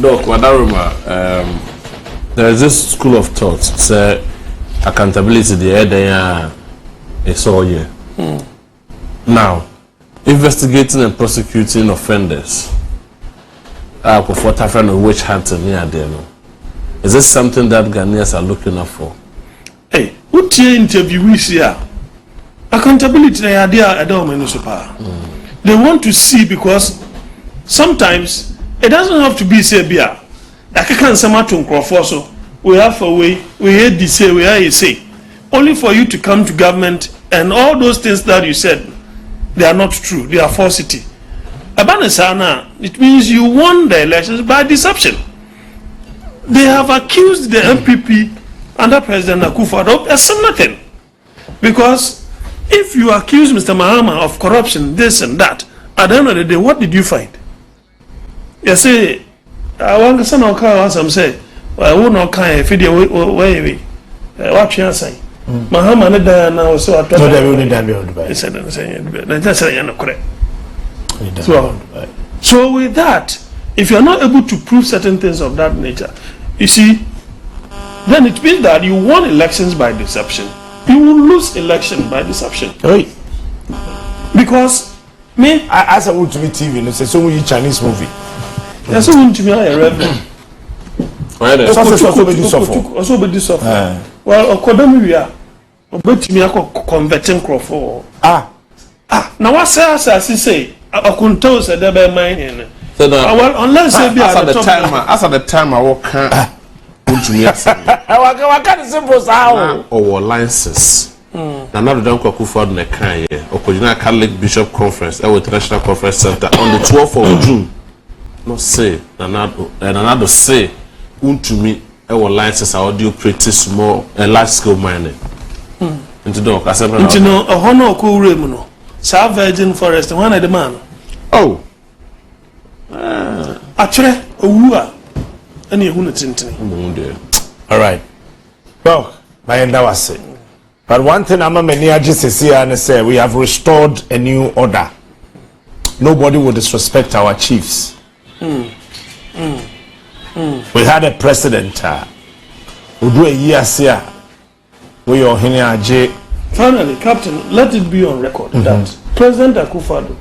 Doc, Wadaruma, there is this school of thought, say accountability the head is all year. Now, investigating and prosecuting offenders, witch hunting near there. Is this something that Ghanaians are looking up for? Hey, what interview we see? Accountability they are there at all municipal. They want to see, because sometimes it doesn't have to be Serbia. I can't say much on Crawford, we have a way, we hear this say, we hear say. Only for you to come to government and all those things that you said, they are not true, they are falsity. Abanesana, it means you won the elections by deception. They have accused the MPP under President Akufo-Addo of similar thing. Because if you accuse Mr. Mahama of corruption, this and that, at the end of the day, what did you find? You say, I want to say, I say, I will not kind of video way. What you say? Mahama ne da na so atwa. No, they only damn you. They said, that's correct. So with that, if you are not able to prove certain things of that nature, you see, then it means that you won elections by deception. You will lose election by deception. Hey. Because me, as a Wontumi TV, no say so we Chinese movie. Yes, so Wontumi I reverend. Also be this offer. Well, Okodami we are. Obetimi akọ converting Crawford. Now what say Okunto said there be mine. Well, unless they be at the time I walk I can't simple sound or licenses. Now not the Akufo-Addo na kan here. Okojina Catholic Bishop Conference, International Conference Center on the 12th of June. No say, another say, Wontumi our license audio practice more large scale mining. Into the Cassandra. Into no a honor cool remuno. South Virgin Forest, one of the man. Oh, actually, a wua. Any unit. All right. Well, my end was it. But one thing I'm a mania just say and say we have restored a new order. Nobody will disrespect our chiefs. We had a president who do a year here. We are here. Finally, Captain, let it be on record that President Akufo-Addo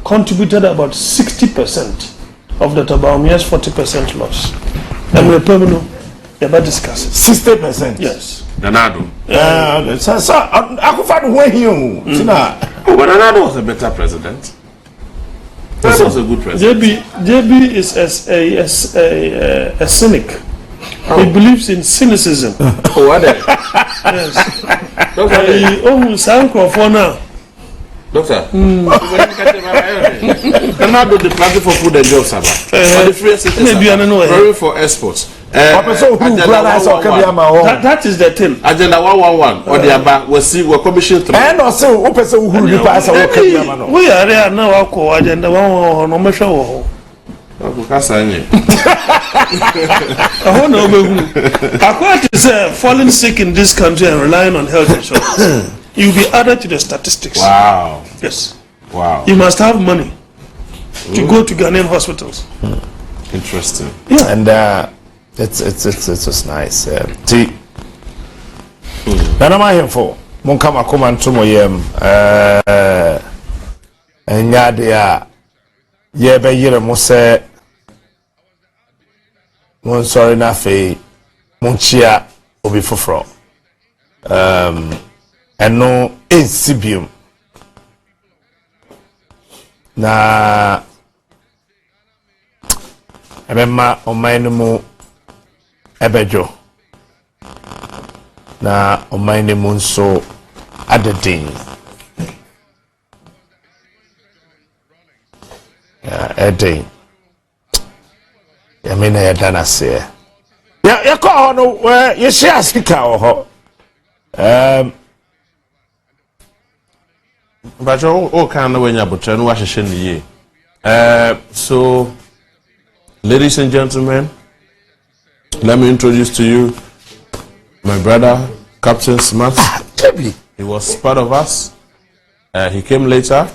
contributed about 60% of the Tabaumia's 40% loss. And we're permanent about discussing 60%. Yes. Nanado. So Akufo-Addo went here. But Nanado was a better president. That was a good president. JB is a cynic. He believes in cynicism. Oh, what? Yes. Doctor, sound Crawford now. Doctor, Nanado the planting for food and jobs, very for exports. That is the thing. Agenda 111 or the above we see we commission to. And also, we are there now. Agenda 111 no me show. According to falling sick in this country and relying on health insurance, you'll be added to the statistics. Wow. Yes. Wow. You must have money to go to Ghanaian hospitals. Interesting. Yeah. And it's nice. See, I'm here for Monkama come and to my and yadia ye be yere mo se mon sorry na fe monchia obi foforo eno ensibium na ebema oman mu ebejo na oman mu nso adedin Eddie. I mean, I done say. Yeah, you call no where you see a speaker or but all kind of when you're but no wash ye. So, ladies and gentlemen, let me introduce to you my brother, Captain Smart. He was part of us. He came later.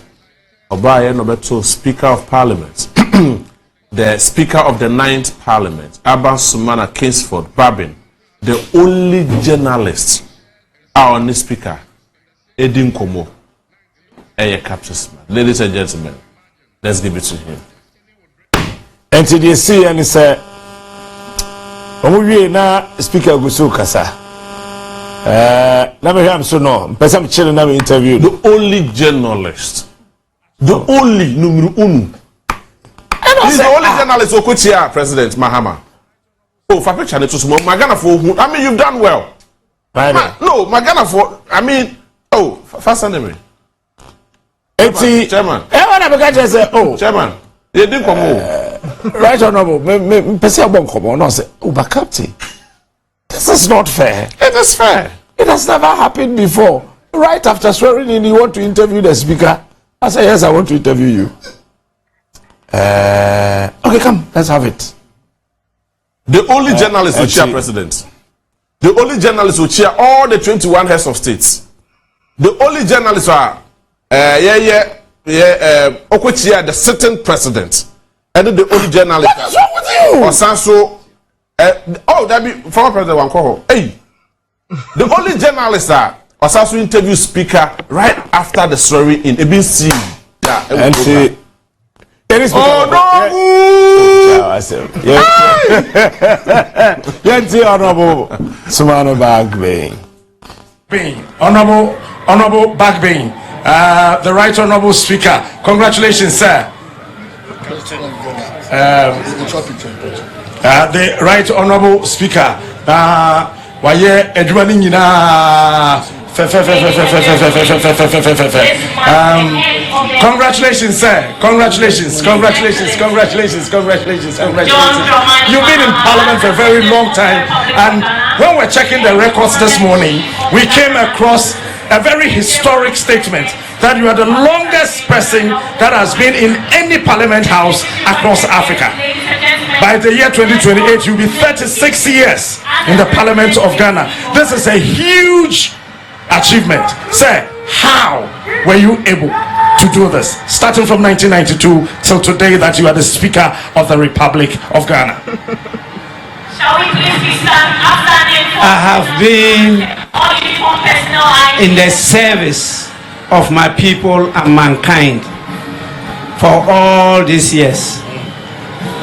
Obaye Nobeto, Speaker of Parliament. the Speaker of the 9th Parliament, Aban Sumana Kingsford Babin, the only journalist our new speaker, Edin Komo, ladies and gentlemen, let's give it to him. NDC and say, "Omuye na speaker Gusu Kasa." Never hear him so no. Person chilling na interview. The only journalist, the only numero uno. He's the only journalist Okutia, President Mahama. Oh, for picture to small Magana for who? I mean, you've done well. No, Magana for. I mean, oh, fast enemy. Chairman. Oh, Chairman. You didn't come Right honorable, no say, oh, but Captain, this is not fair. It is fair. It has never happened before. Right after swearing in, you want to interview the speaker. I say, yes, I want to interview you. Okay, come, let's have it. The only journalist will cheer president. The only journalist will cheer all the 21 heads of states. The only journalists are, Okochia, the sitting president. And the only journalist. What is wrong with you? Or Sanso. Oh, that be former president Wankoho. Hey, the only journalist are Osanso interview speaker right after the story in ABC. Yeah, and see. Oh no! I said, yes, honorable Sumano Bagbane. Honorable Bagbane, the right honorable speaker. Congratulations, sir. The right honorable speaker. Waye edwani na congratulations, sir. Congratulations. You've been in Parliament for a very long time, and when we're checking the records this morning, we came across a very historic statement that you are the longest person that has been in any Parliament house across Africa. By the year 2028, you'll be 36 years in the Parliament of Ghana. This is a huge achievement. Sir, how were you able to do this, starting from 1992 till today that you are the Speaker of the Republic of Ghana? Shall we please be stand after I have been in the service of my people and mankind for all these years.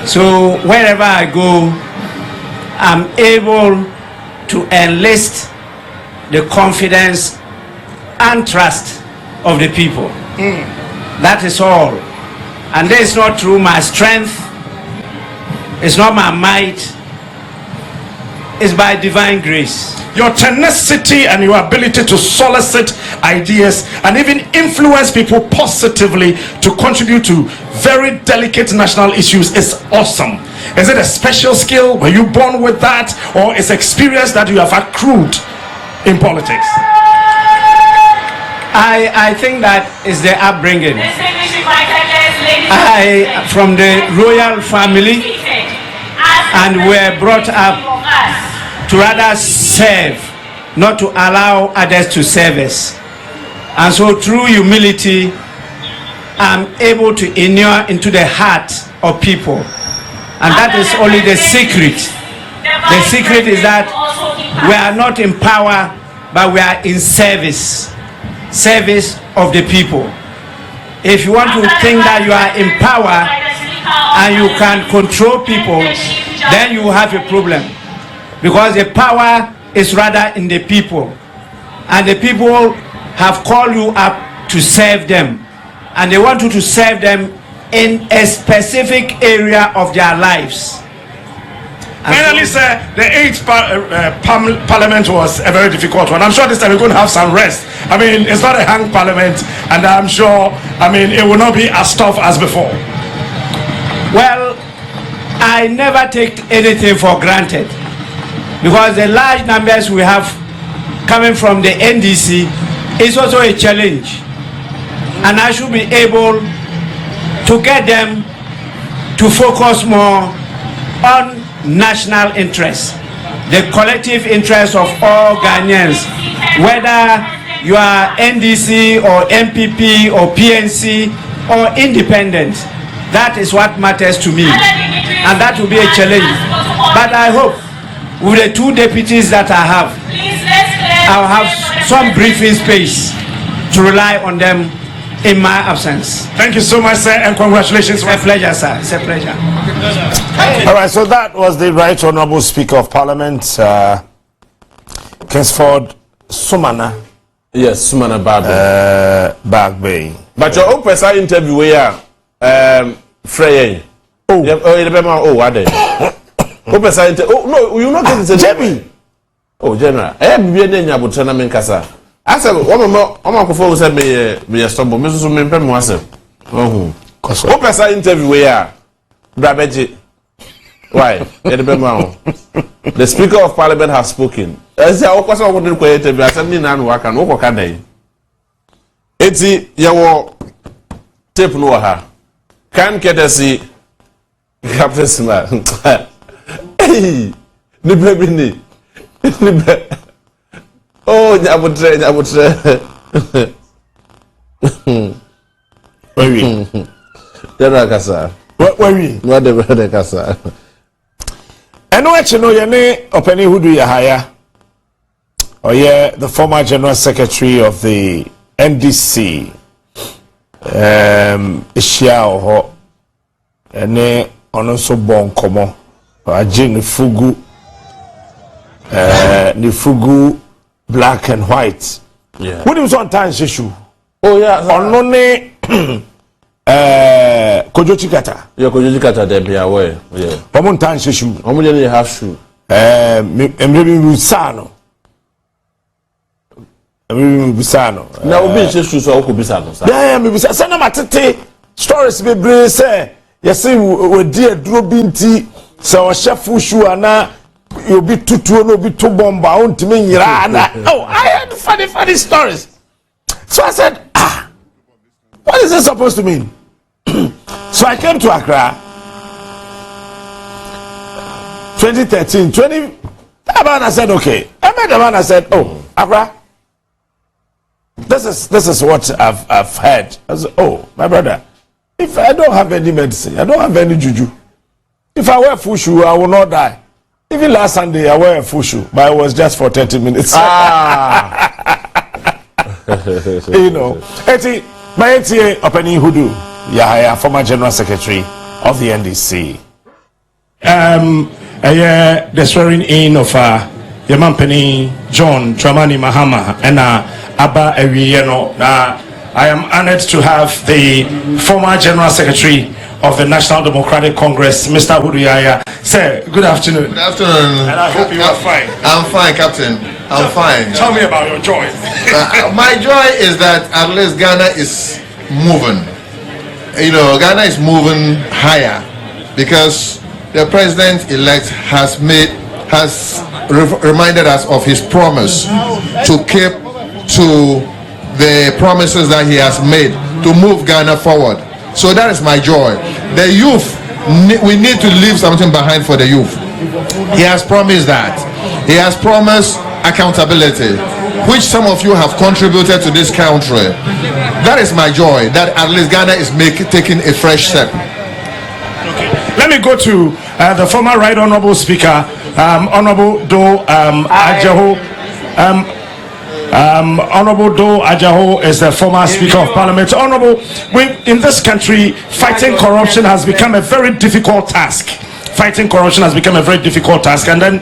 So wherever I go, I'm able to enlist the confidence and trust of the people. That is all. And that is not through my strength, it's not my might, it's by divine grace. Your tenacity and your ability to solicit ideas and even influence people positively to contribute to very delicate national issues is awesome. Is it a special skill? Were you born with that? Or is experience that you have accrued in politics? I think that is the upbringing. I from the royal family and were brought up to rather serve, not to allow others to serve us. And so through humility, I'm able to inure into the heart of people. And that is only the secret. The secret is that we are not in power, but we are in service of the people. If you want to think that you are in power and you can control people, then you have a problem. Because the power is rather in the people. And the people have called you up to serve them. And they want you to serve them in a specific area of their lives. Finally, sir, the 8th Parliament was a very difficult one. I'm sure this time we're going to have some rest. I mean, it's not a hang Parliament, and I'm sure, it will not be as tough as before. Well, I never take anything for granted, because the large numbers we have coming from the NDC is also a challenge, and I should be able to get them to focus more on national interests, the collective interests of all Ghanaians, whether you are NDC or MPP or PNC or independent. That is what matters to me, and that will be a challenge. But I hope with the 2 deputies that I have, I'll have some breathing space to rely on them in my absence. Thank you so much, sir, and congratulations. It's a pleasure, sir. It's a pleasure. All right, so that was the Right Honourable Speaker of Parliament, Kingsford Sumana. Yes, Sumana Bagbe. But your own personal interview where Frey. Oh, what day? Open side. Oh no, you not get it, Jimmy. Oh, General. Be a name about Tenamin Casa. I said, one more, I'm said me a stumble, Mrs. Mimpem was it. Oh, open side interview where Brabeji. Why? The Speaker of Parliament has spoken. I said, of course, I wanted to create a Brassami and work and walk a day. It's your tape no ha. Can't get a see Captain Smart. Hey, the baby ni. Oh, I would say. Where we? There are Casa. Where we? What the Casa. And what you know, your name, Openi Hudu Yahaya. Oh, yeah, the former General Secretary of the NDC. Ishia Oho. And then, also born Komo. Ajin Nifugu. Nifugu black and white. Yeah. What is on time issue? Oh, yeah. Onone Kojochikata. Yeah, Kojochikata, they be aware. Yeah. Common time issue. How many you have shoe? Maybe Busano. Busano. Now, be shoes or Kubisano. Yeah, maybe Sana Matete. Stories be brave, say. Yes, we dear Drobinti. So, chef Fushu, and you'll be too bomb bound to me. Oh, I had funny stories. So I said, what is this supposed to mean? So I came to Accra 2013. I said, okay. I met the man, I said, oh, Accra, this is what I've heard. I said, oh, my brother, if I don't have any medicine, I don't have any juju. If I wear full shoe, I will not die. Even last Sunday, I wear a full shoe, but it was just for 30 minutes. You know, Eti, my ATA Openi Hudu Yahaya, former General Secretary of the NDC. The swearing in of Yamampeni John Dramani Mahama and Abba Ewiyeno. I am honored to have the former General Secretary of the National Democratic Congress, Mr. Hudu Yahaya. Sir, good afternoon. Good afternoon. And I hope you are fine. I'm fine, Captain. I'm fine. Tell me about your joy. My joy is that at least Ghana is moving. You know, Ghana is moving higher because the president-elect has reminded us of his promise to keep to the promises that he has made to move Ghana forward. So that is my joy. The youth, we need to leave something behind for the youth. He has promised that. He has promised accountability, which some of you have contributed to this country. That is my joy, that at least Ghana is taking a fresh step. Okay. Let me go to the former Right Honourable Speaker, Honourable Do Ajaho. Honourable Do Ajaho is the former Speaker of Parliament. Honourable, in this country, fighting corruption has become a very difficult task. Fighting corruption has become a very difficult task, and then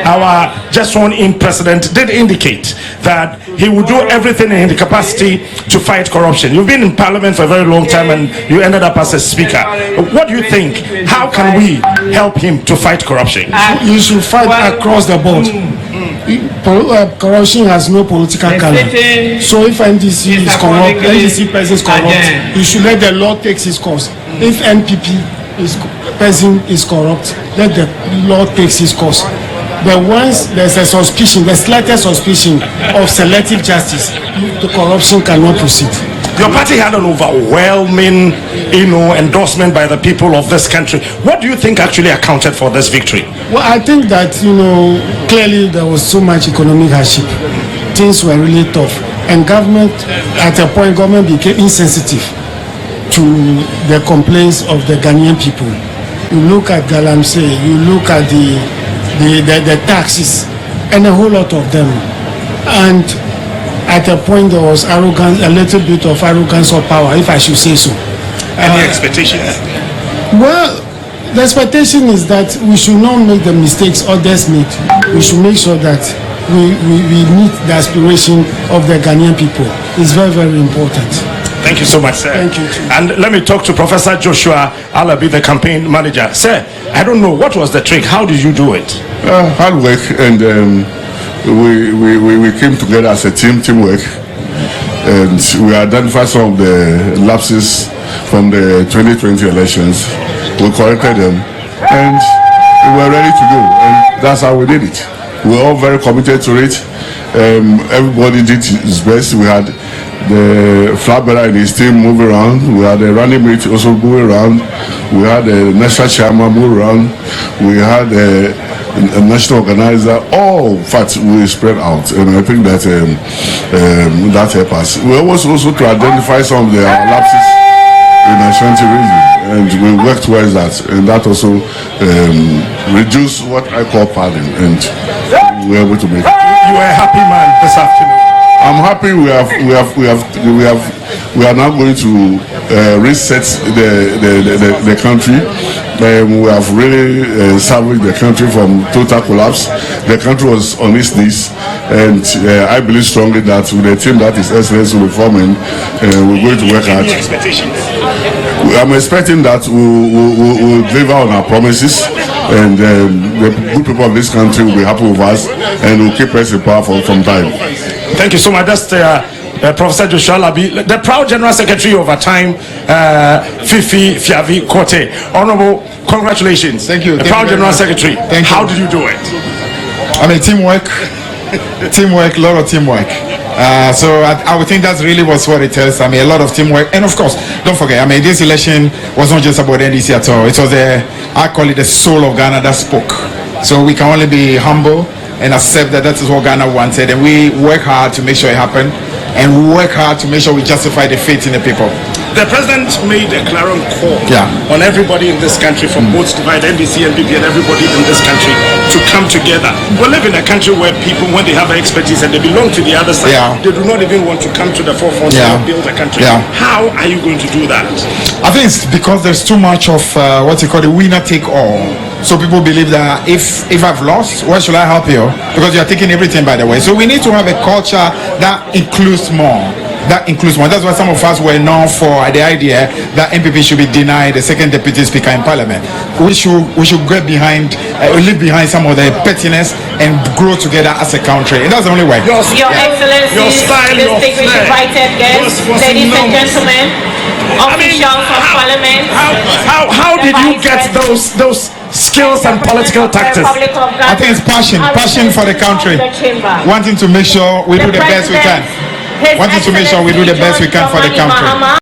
our just sworn in president did indicate that he would do everything in the capacity to fight corruption. You've been in Parliament for a very long time, and you ended up as a speaker. What do you think? How can we help him to fight corruption? You should fight across the board. Corruption has no political color. So if NDC is corrupt, NDC person is corrupt, you should let the law take its course. If NPP person is corrupt, let the law take its course. But once there's a suspicion, the slightest suspicion of selective justice, the corruption cannot proceed. Your party had an overwhelming, endorsement by the people of this country. What do you think actually accounted for this victory? Well, I think that, clearly there was so much economic hardship. Things were really tough. And government, at a point, government became insensitive. to the complaints of the Ghanaian people. You look at Galamsey, you look at the taxes, and a whole lot of them. And at a point there was arrogance, a little bit of arrogance or power, if I should say so. Any expectations? Well, the expectation is that we should not make the mistakes others made. We should make sure that we meet the aspiration of the Ghanaian people. It's very, very important. Thank you so much, sir. Thank you. And let me talk to Professor Joshua Alabi, the campaign manager. Sir, I don't know, what was the trick? How did you do it? Hard work, and we came together as a teamwork, and we identified some of the lapses from the 2020 elections. We corrected them, and we were ready to go, and that's how we did it. We were all very committed to it. Everybody did his best. We had the flag bearer and his team moving around. We had the running mate also moving around. We had the national chairman moving around. We had a national organizer. All facts we spread out, and I think that that helped us. We always also to identify some of the lapses in Ashanti region, and we work towards that, and that also reduce what I call padding, and we were able to make it. You are a happy man this afternoon. I'm happy we are now going to reset the country. We have really salvaged the country from total collapse. The country was on its knees, and I believe strongly that with the team that is excellence will be forming, we're going to work hard. I'm expecting that we'll deliver on our promises, and the good people of this country will be happy with us, and will keep us in power from time. Thank you so much. That's Professor Joshua Alabi, the proud General Secretary over time, Fifi Fiavi Kote. Honorable, congratulations. Thank you. The proud General Secretary. Thank you. How did you do it? I mean, teamwork, a lot of teamwork. So I would think that's really was what it tells. I mean, a lot of teamwork, and of course, don't forget. I mean, this election was not just about NDC at all. It was I call it the soul of Ghana that spoke. So we can only be humble and accept that that is what Ghana wanted, and we work hard to make sure it happened, and we work hard to make sure we justify the faith in the people. The president made a clarion call on everybody in this country, from both divide, NDC, NPP, and everybody in this country to come together. We live in a country where people, when they have expertise and they belong to the other side, they do not even want to come to the forefront and build a country. How are you going to do that? I think it's because there's too much of what you call the winner take all. So people believe that if I've lost, why should I help you? Because you're taking everything, by the way. So we need to have a culture that includes more. That's why some of us were known for the idea that MPP should be denied the second deputy speaker in parliament. We should get behind, leave behind some of the pettiness and grow together as a country. And that's the only way. Your Excellency, your style, your distinguished invited guests, ladies and gentlemen, officials of parliament. How did you get those skills and political tactics? I think it's passion for the country, wanting to make sure we do the best we can. Wanting to make sure we do the best we can for the country.